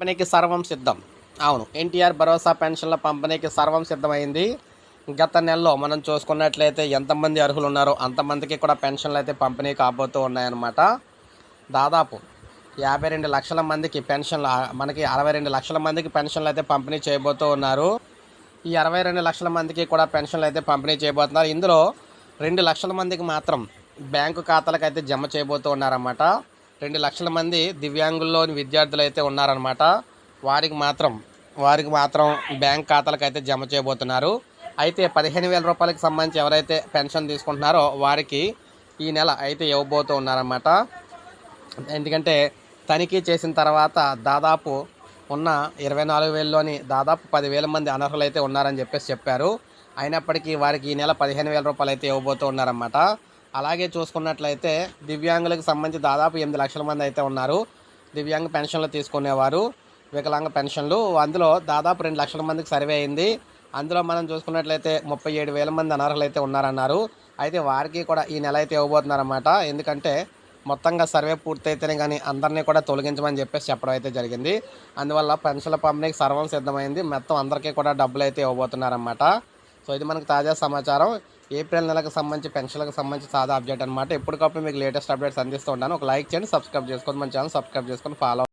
పంపిణీకి సర్వం సిద్ధం. అవును, ఎన్టీఆర్ భరోసా పెన్షన్ల పంపిణీకి సర్వం సిద్ధమైంది. గత నెలలో మనం చూసుకున్నట్లయితే ఎంతమంది అర్హులు ఉన్నారో అంతమందికి కూడా పెన్షన్లు అయితే పంపిణీ కాబోతూ ఉన్నాయన్నమాట. దాదాపు 52 లక్షల మందికి పెన్షన్లు, మనకి 62 లక్షల మందికి పెన్షన్లు అయితే పంపిణీ చేయబోతూ ఉన్నారు. ఈ 62 లక్షల మందికి కూడా పెన్షన్లు అయితే పంపిణీ చేయబోతున్నారు. ఇందులో 2 లక్షల మందికి మాత్రం బ్యాంకు ఖాతాలకు అయితే జమ చేయబోతూ ఉన్నారన్నమాట. 2 లక్షల మంది దివ్యాంగుల్లోని విద్యార్థులు అయితే ఉన్నారన్నమాట. వారికి మాత్రం బ్యాంక్ ఖాతాలకు అయితే జమ చేయబోతున్నారు. అయితే 15,000 రూపాయలకు సంబంధించి ఎవరైతే పెన్షన్ తీసుకుంటున్నారో వారికి ఈ నెల అయితే ఇవ్వబోతూ ఉన్నారన్నమాట. ఎందుకంటే తనిఖీ చేసిన తర్వాత దాదాపు ఉన్న 24,000లోని దాదాపు 10,000 మంది అనర్హులు అయితే ఉన్నారని చెప్పారు. అయినప్పటికీ వారికి ఈ నెల 15,000 రూపాయలు అయితే ఇవ్వబోతూ ఉన్నారన్నమాట. అలాగే చూసుకున్నట్లయితే దివ్యాంగులకు సంబంధించి దాదాపు 8 లక్షల మంది అయితే ఉన్నారు. దివ్యాంగ పెన్షన్లు తీసుకునేవారు, వికలాంగ పెన్షన్లు. అందులో దాదాపు 2 లక్షల మందికి సర్వే అయింది. అందులో మనం చూసుకున్నట్లయితే 37,000 మంది అనర్హులు అయితే ఉన్నారన్నారు. అయితే వారికి కూడా ఈ నెల అయితే ఇవ్వబోతున్నారన్నమాట. ఎందుకంటే మొత్తంగా సర్వే పూర్తయితేనే కానీ అందరినీ కూడా తొలగించమని చెప్పడం అయితే జరిగింది. అందువల్ల పెన్షన్ల పంపిణీకి సర్వం సిద్ధమైంది. మొత్తం అందరికీ కూడా డబ్బులు అయితే ఇవ్వబోతున్నారన్నమాట. సో ఇది మనకు తాజా సమాచారం. ఏప్రిల్ నెలకు సంబంధించి పెన్షన్లకు సంబంధించి సాదా అప్డేట్ అనమాట. ఎప్పటికప్పుడు మీకు లేటెస్ట్ అప్డేట్స్ అందిస్తూ ఉంటాను. ఒక లైక్ చేయండి, సబ్స్క్రైబ్ చేసుకోండి, మన ఛానల్ సబ్స్క్రైబ్ చేసుకొని ఫాలో